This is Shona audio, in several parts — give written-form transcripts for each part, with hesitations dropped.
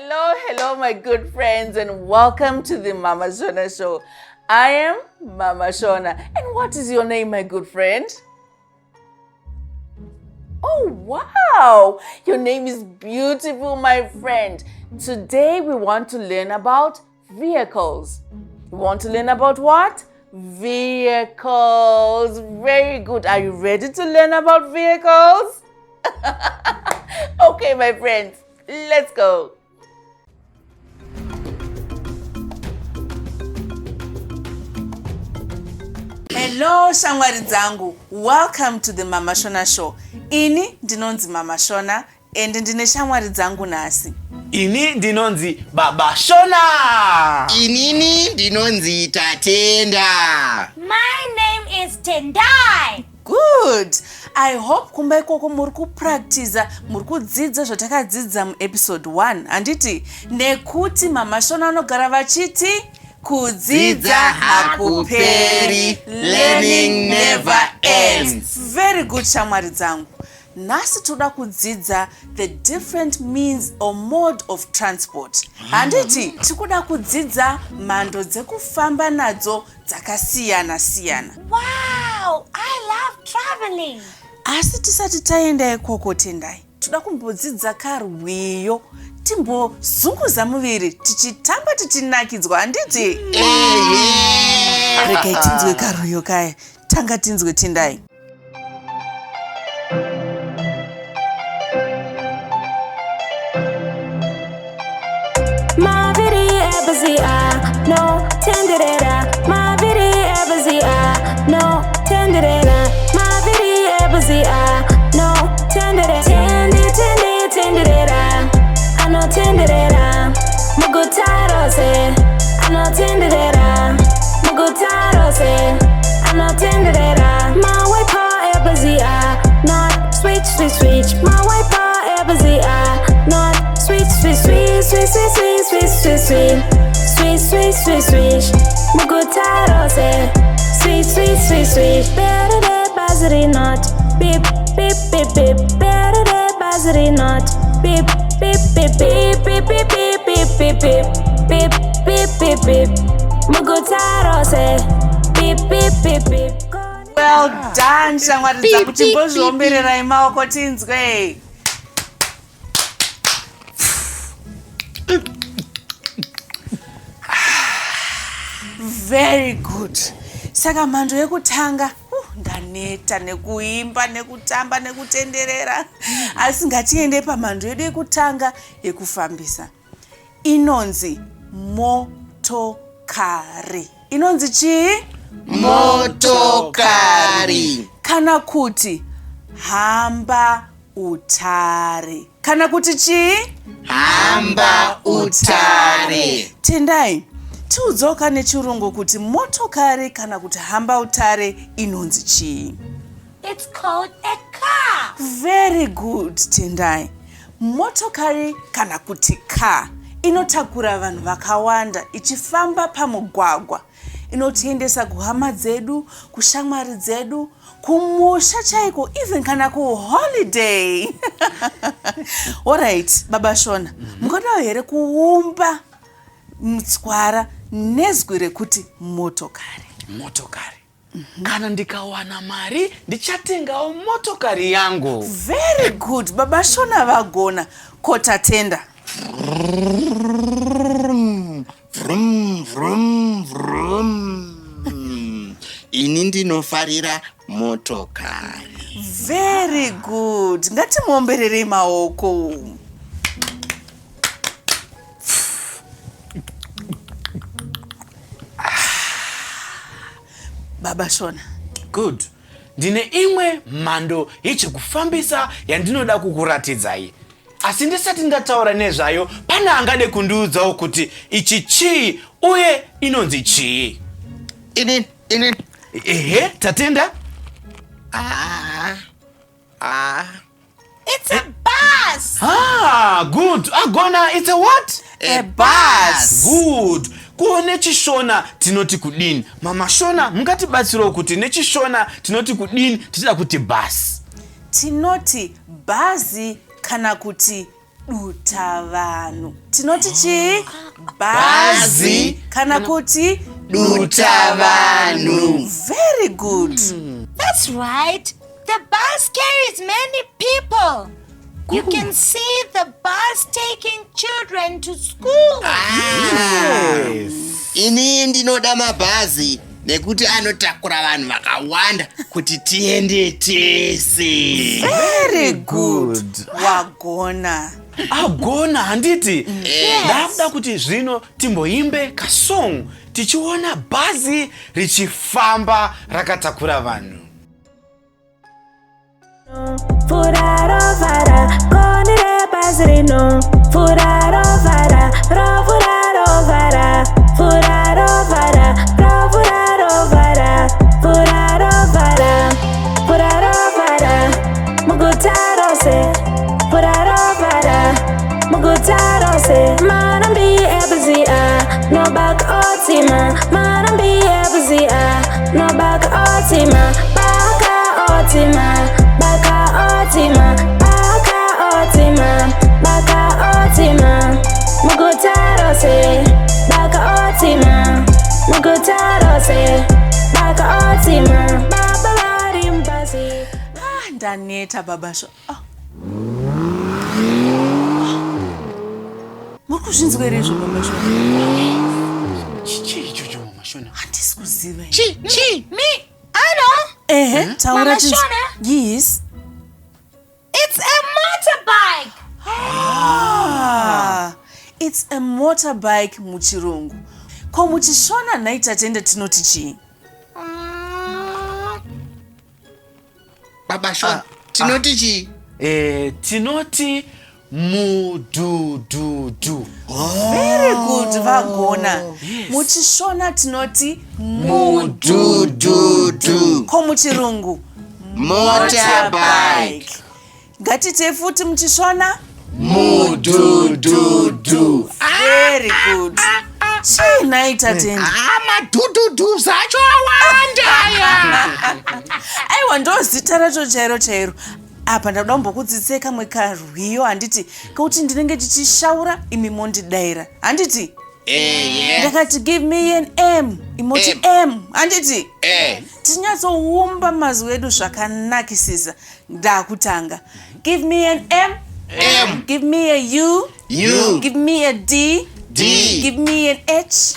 Hello, my good friends, and welcome to the Mhamha Shona Show. I am Mhamha Shona. And what is your name, my good friend? Oh, wow! Your name is beautiful, my friend. Today, we want to learn about vehicles. We want to learn about what? Vehicles. Very good. Are you ready to learn about vehicles? Okay, my friends, let's go. Hello, shamwari dzangu. Welcome to the Mhamha Shona Show. Ini ndinonzi Mhamha Shona and ndine shamwari dzangu nasi. Ini ndinonzi Baba Shona. Inini ndinonzi Tatenda. My name is Tendai. Good. I hope kumba ikoko muri kupractice, muri kudzidza zvatakadzidza muepisode 1. Handiti nekuti Mhamha Shona anogara vachiti kudzidza hakuperi, learning never ends. Very good, shamwari dzangu. Nasi toda kudzidza the different means or mode of transport. Handiti tikuda kudzidza mhando dzekufamba nadzo dzakasiyana siyana. Wow, I love traveling. Asi tisati taenda ikoko Tendai, toda kumbodzidza karwiyo timbozunguza muviri tichitamba tichinakidzwa. Handiti regai tinzwe karwiyo kaya. Tanga tinzwe Tendai. No tenderera, my vidi ebazia, no tenderera, my vidi ebazia, no tenderera, tenderera, I know tenderera, mugutaro se, I know tenderera, mugutaro se, I know tenderera, my wipa ebazia, not switch, my wipa ebazia, not switch, mugutaro se, swish, better de bazari not, beep, better de bazari not, beep, mugutaro se, beep. Well done, shamwari dzangu. Timbozviombererai maoko tinzwe. Very good. Saka mhando yekutanga ndaneta nekuimba nekutamba nekutenderera. Asi ngatiende pamhando yedu yekutanga yekufambisa. Inonzi motokari. Inonzi chii? Motokari. Kana kuti hamba utare. Kana kuti chii? Hamba utare. Tendai, tiudzoka nechirungu kuti motokari kana kuti hamba utare inonzi chii? It's called a car. Very good, Tendai. Motokari kana kuti car inotakura vanhu vakawanda ichifamba pamugwagwa. Inotiendesa kuhama dzedu, kushamwari dzedu, kumusha chaiko, even kana kuholiday. Alright, Baba Shona, mukadawo here kuumba mutswara nezwi rekuti motokari. Kana ndikawana mari ndichatengawo motokari yangu. Very good, Baba Shona vagona. Kota Tenda. Vrum. Ini ndinofarira motokari. Very good. Ngatimuombererei maoko. Baba Shona. Good. Ndine imwe mhando yechikufambisa yandinoda kukuratidzai. Asi ndisati ndataura nezvayo, pana angade kundiudzawo kuti ichi chii uye inonzi chii. Ini. Ehe, Tatenda? It's a bus. Good. Agona, it's a what? A bus. Good. Kuone chishona tinoti kudini. Mhamha Shona, mungatibatsirawo kuti nechishona tinoti kudini, tichida kuti bus. Tinoti bhazi kana kuti dutavanhu. Tinoti chi? Bhazi kana kuti dutavanhu. Very good. That's right. The bus carries many people. You can see the bus taking children to school. Ini ndinoda mabhazi nekuti anotakura vanhu vakawanda kuti tiende tese. Very good. Wagona. Agona handiti. Ndakuda kuti zvino timboimbe kasong tichiona bhazi richifamba rakatakura vanhu. Furarovara, konire bazrino. Furarovara, rovurarovara. Furarovara, rovurarovara. Furarovara, furarovara. Mugutarose. Furarovara, mugutarose. Manambi ebzia, no back otima. Manambi ebzia, no back otima. Baka otima. Baka otima, baka otima, baka otima. Mugutarose, baka otima, mugutarose, baka otima. Baba varimbazi. Ndaneta babasho. Mukuzvinzwa here izvo Mhamha Shona? Chii ichocho Mhamha Shona? Handisi kuziva. Me? I know. Taura Mhamha chinzi. Shona? Yes. It's a motorbike. It's a motorbike muchirungu. Ko muchishona nhai Tatenda tinoti chii? Baba Shona, tinoti chi? Tinoti mudududu. Very good, vagona. Muchishona tinoti Mudududu. Ko muchirungu Motorbike. Ngatite futi muchishona Mudududu. very good. Chii nhai Tatenda? Madududu zacho awanda. Aiwa ndo zita racho chairo. Apa ndakuda kumbokudzidzisai kamwe karwiyo handiti kuti ndinenge tichishaura imi mondidaira handiti. Ndakati give me an M, imoti M handiti. Tinyatsoumba mazwi edu zvakanakisisa. Ndakutanga. Give me an M. Give me a U. Give me a D. Give me an H.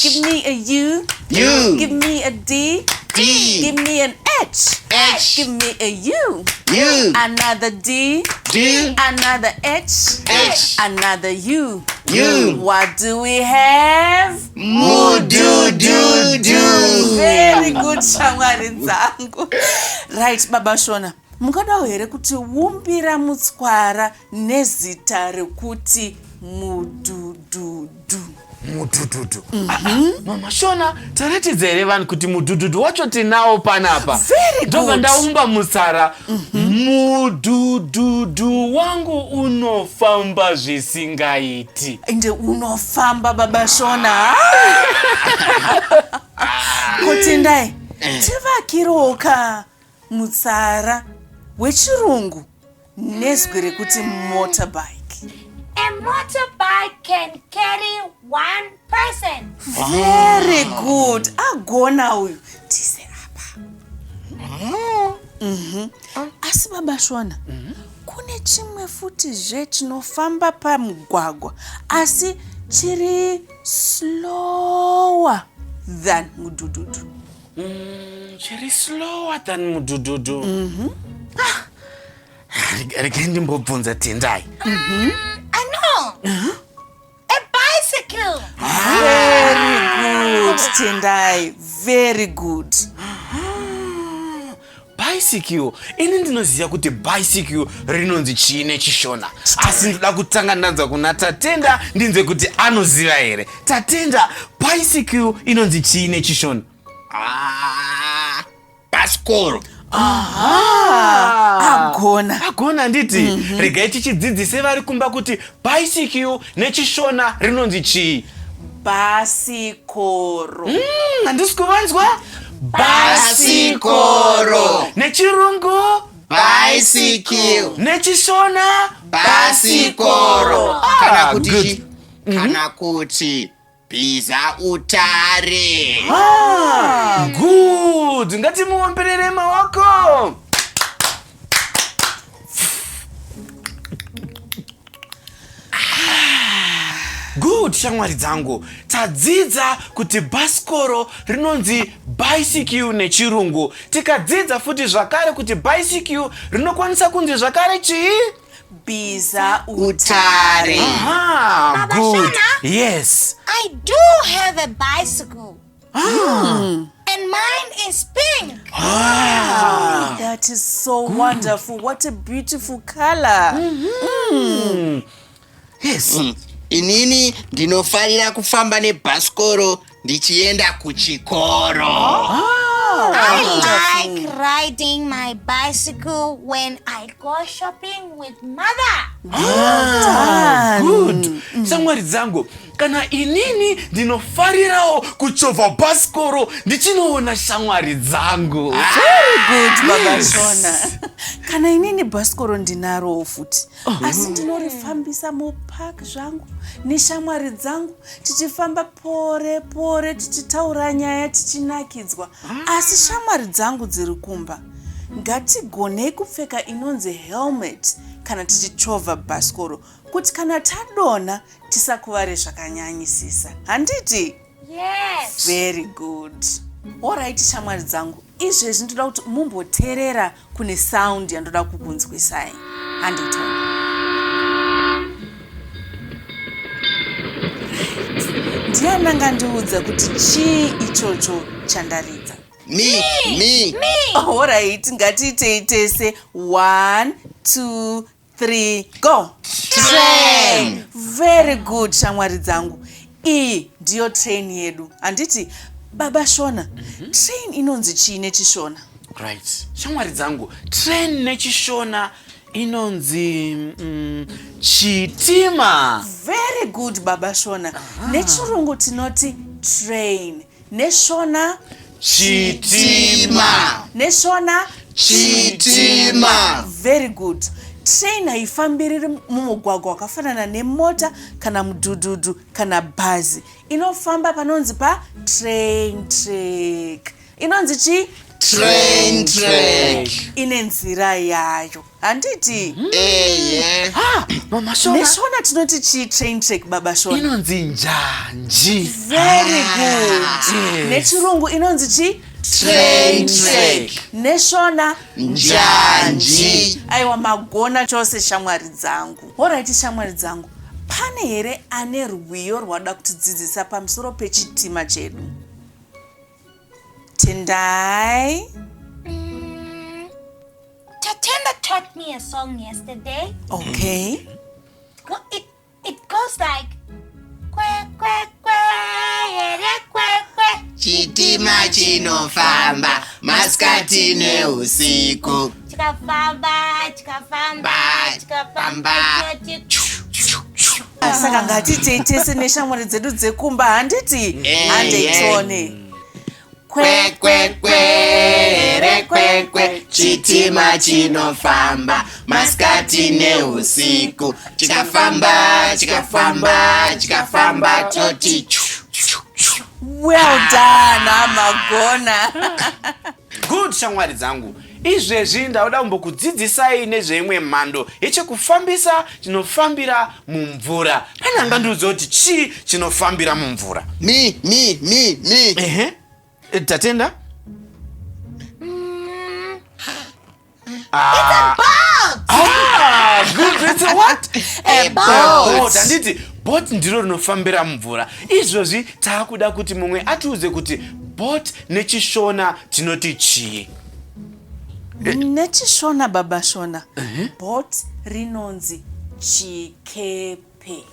Give me a U. Give me a D. Give me an H. Give me a U. Another D. Another H. Another U. What do we have? Mudududu. Very good, shamwari dzangu. Right, Baba Shona. Mungadawo here kuti umbira mutswara nezita rekuti mudududu. Mudududu. Mhamha Shona, taratidza here vanhu kuti mudududu wacho tinawo panapa. Very good. Ndobva ndaumba mutsara. Mudududu wangu unofamba zvisingaiti. Ende unofamba Baba Shona. Tendai, tivakiroka mutsara wechirungu nezwi rekuti motorbike. A motorbike can carry one person. Very good. Agona uyu. Tise apa. Asi Baba Shona, kune chimwe futi chinofamba pamugwagwa asi chiri slower than mudududu. Chiri slower than mudududu. Rege ndimbobvunza Tendai. I know. A bicycle. Very good, Tendai. Very good. Bicycle. Ini ndinoziva kuti bicycle rinonzi chii nechishona. Asi ndoda kutsanganidza kuna Tatenda ndinzwe kuti anoziva here. Tatenda, bicycle inonzi chii nechishona? Baskoro. Agona nditi. Regai tichidzidzise vari kumba kuti bicycle nechishona rinonzi chii? Basikoro. Handisi kuvanzwa? Basikoro. Nechirungu? Bicycle. Nechishona? Basikoro. Kana kuti good. chi? Kana kuti bhiza utare. Good. Ngatimuomberere maoko. Good, shamwari dzangu. Tadzidza kuti basikoro rinonzi bicycle nechirungu. Tikadzidza futi zvakare kuti bicycle rinokwanisa kunzi zvakare chii? Bhiza utare. Good. Shona? Yes. I do have a bicycle. And mine is pink. That is so wonderful. What a beautiful color. Yes. Inini ndinofarira kufamba nebhasikoro ndichienda kuchikoro. I like riding my bicycle when I go shopping with mother. Good. Shamwari dzangu, kana inini ndinofarirawo kuchovha bhasikoro ndichinoona shamwari dzangu. Very good, Baba Shona. Kana inini bhasikoro ndinaro futi. Asi ndinorifambisa mupark zvangu neshamwari dzangu, tichifamba pore pore, tichitaura nyaya, tichinakidzwa. Asi shamwari dzangu dziri kumba, ngatigonei kupfeka inonzi helmet kana tichichovha bhasikoro, kuti kana tadonha tisakuvare zvakanyanyisisa. Handiti? Yes. Very good. Alright, shamwari dzangu, izvezvi ndoda kuti mumboteerera kune sound yandoda kukunzwisai. Handitoni. Ndiani angandiudza kuti chii ichocho chandaridza? Me. Alright, ngatiitei tese. 1, 2, 3, go. Train. Very good, shamwari dzangu. Iyi ndiyo train yedu. Handiti, Baba Shona, train inonzi chii nechishona? Right. Shamwari dzangu, train nechishona inonzi chitima. Very good, Baba Shona. Nechirungu tinoti train. Neshona Chitima. Neshona Chitima. Very good. Train haifambiriri mumugwagwa wakafanana nemota kana mudhudhudhu kana bhazi. Inofamba panonzi pa train track. Inonzi chi? Train track. Ine nzira yayo. Handiti? Mama Shona. Neshona tinoti chi train track, Baba Shona? Inonzi njanji. Very good. Nechirungu inonzi chi? Train track. Neshona Njanji. aiwa magona chose shamwari dzangu. Alright, shamwari dzangu, pane here ane rwiyo rwada kutidzidzisa pamusoro pechitima chedu? Tendai. Tatenda taught me a song yesterday. Okay. It goes like kwe kwe kwe here kwe kwe. Chitima chinofamba masikati neusiku. Chikafamba. Saka ngatiitei tese neshamwari dzedu dzekumba. Handiti? Handitone. Kwe kwe kwe here kwe kwe. Chitima chinofamba masikati neusiku. Chikafamba toti. Well done, Amagona. Good, shamwari dzangu. Izvezvi ndauda kumbokudzidzisai nezveimwe mhando yechekufambisa chinofambira mumvura. Pane angandiudza kuti chii chinofambira mumvura? Me. Tatenda? Good. It's a what? A boat. Handiti, boat ndiro rinofambira mumvura. Izvozvi taakuda kuti mumwe atiudze kuti boat nechishona tinoti chii? Nechishona, Baba Shona. Boat rinonzi chikepe.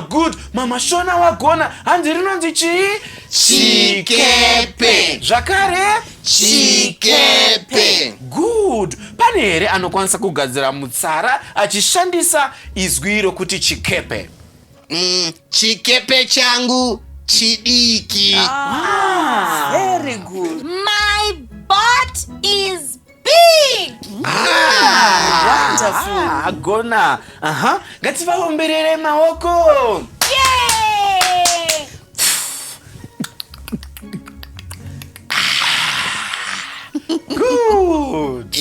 Good. Mama Shona wagona. Hanzi rinonzi chii? Chikepe. Zvakare? Chikepe. Good. Pane here anokwanisa kugadzira mutsara achishandisa izwi rokuti chikepe? Chikepe changu chidiki. Very good. My butt is big. Wonderful. Agona. Ngativaomberere maoko. Yay! Good.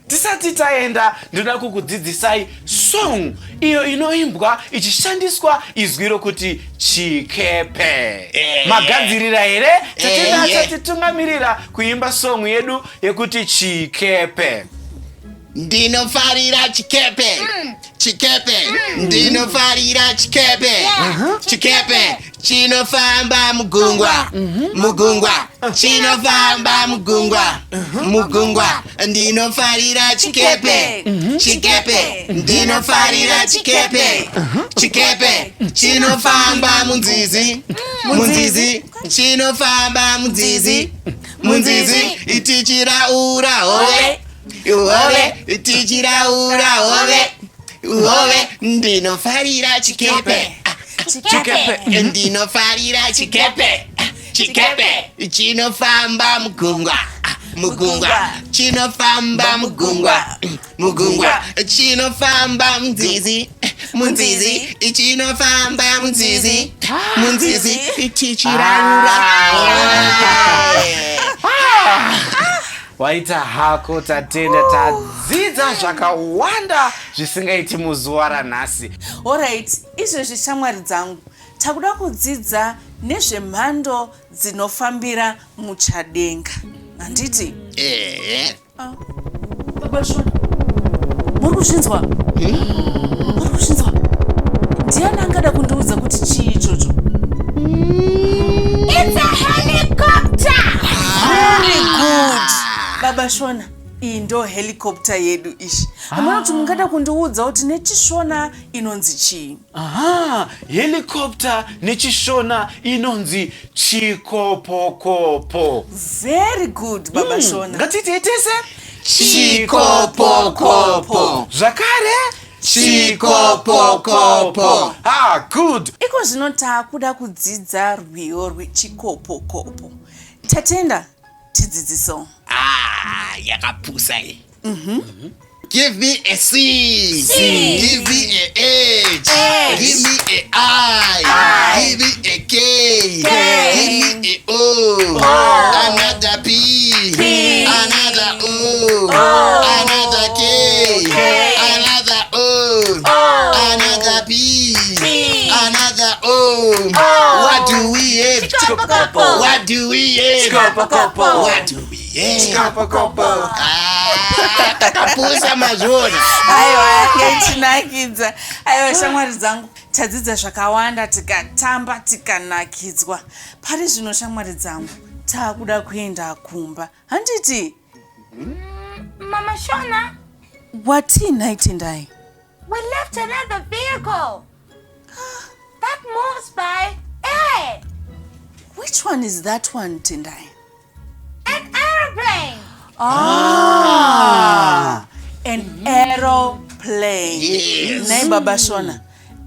Tisati taenda ndoda kukudzidzisai song iyo inoimbwa ichishandiswa izwi rokuti chikepe. Magadzirira here? Tatenda asati tungamirira kuimba song yedu yekuti chikepe. Ndinofarira chikepe. Chikepe. Ndinofarira chikepe. Chikepe. Chinofamba mugungwa. Mugungwa. Chinofamba mugungwa. Mugungwa. Ndinofarira chikepe. Chikepe. Ndinofarira chikepe. Chikepe. Chinofamba munzizi. Munzizi. Chinofamba munzizi. Munzizi. Itichiraura hove. Uhove, tichiraura hove. Uhove, ndinofarira chikepe. Chikepe, ndinofarira chikepe. Chikepe, chinofamba mugungwa. Mugungwa, chinofamba mugungwa. Mugungwa, chinofamba munzizi. Munzizi, chinofamba munzizi. Munzizi, tichiraura. Waita hako Tatenda, tadzidza zvakawanda zvisingaiti muzuva ranhasi. Alright, izvezvi shamwari dzangu, takuda kudzidza nezvemhando dzinofambira muchadenga. Handiti? Baba Shona, muri kuzvinzwa? Muri kuzvinzwa? Ndiani angada kundiudza kuti chii ichocho? It's a helicopter! Very good. Baba Shona, iyi ndo helicopter yedu ishi. Hamuna kuti mungada kundiudza kuti nechishona inonzi chii? Helicopter nechishona inonzi chikopokopo. Very good, Baba Shona. Ngatitetese? Chikopokopo. Zvakare? Chikopokopo. Good. Iko zvino takuda kudzidza rwiyo rwechikopokopo. Tatenda, tidzidziso. Yakapusa. Give me a C. Give me a H. Give me a I. Give me a K. Give me a O. Another P. Another O. Another K. Another O. Another P. Another O. What do we have? What do we have? What do we have? Takapusa mazona. Aiwa, yechinakidza. Aiwa, shamwari dzangu, tadzidza zvakawanda, tikatamba, tikanakidzwa. Pari zvino shamwari dzangu, takuda kuenda kumba. Handiti? Mama Shona, Watinai Tendai? we left another vehicle. That moves by air. Which one is that one, Tendai? An aeroplane. An aeroplane. Yes. Nai Baba Shona,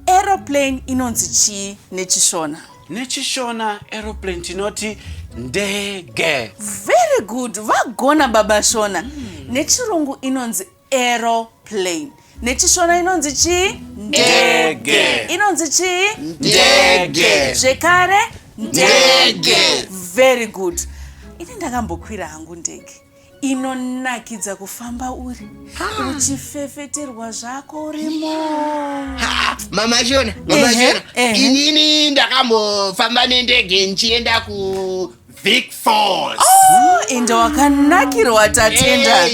aeroplane inonzi chii nechishona? Nechishona aeroplane tinoti ndege. Very good. Vagona Baba Shona. Nechirungu inonzi aeroplane. Nechishona inonzi chii? Ndege. Inonzi chii? Ndege. Zvekare? Ndege. Very good. Ini ndakambokwira hangu ndege. Inonakidza kufamba uri. Uchifefeterwa zvako urimo. Mama Shona, inini ndakambofamba nendege nchienda ku Vic Falls. Enda wakanakirwa Tatenda.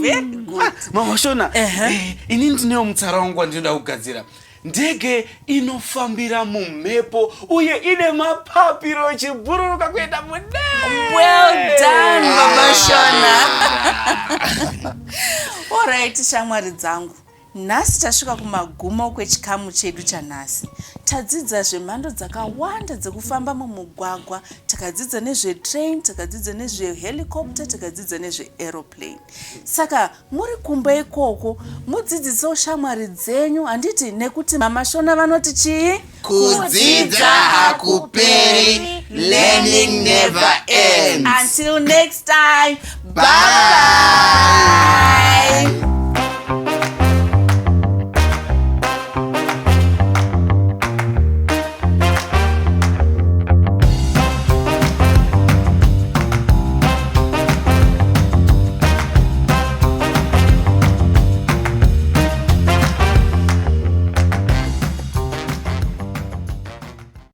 Very good. Mama Shona, ini ndinewo mutsara wangu wandinoda kugadzira. Ndege inofambira mumhepo uye ine mapapiro chibhururuka kuenda mudenga. Well done, Baba Shona. Alright, shamwari dzangu. Nhasi tasvika kumagumo kwechikamu chedu chanhasi. Tadzidza zvemhando dzakawanda dzekufamba mumugwagwa, takadzidza nezvetrain, takadzidza nezvehelicopter, takadzidza nezveaeroplane. Saka muri kumba ikoko, mudzidzisewo shamwari dzenyu, handiti nekuti Mama Shona vanoti chii? Kudzidza hakuperi. learning never ends. Until next time, bye.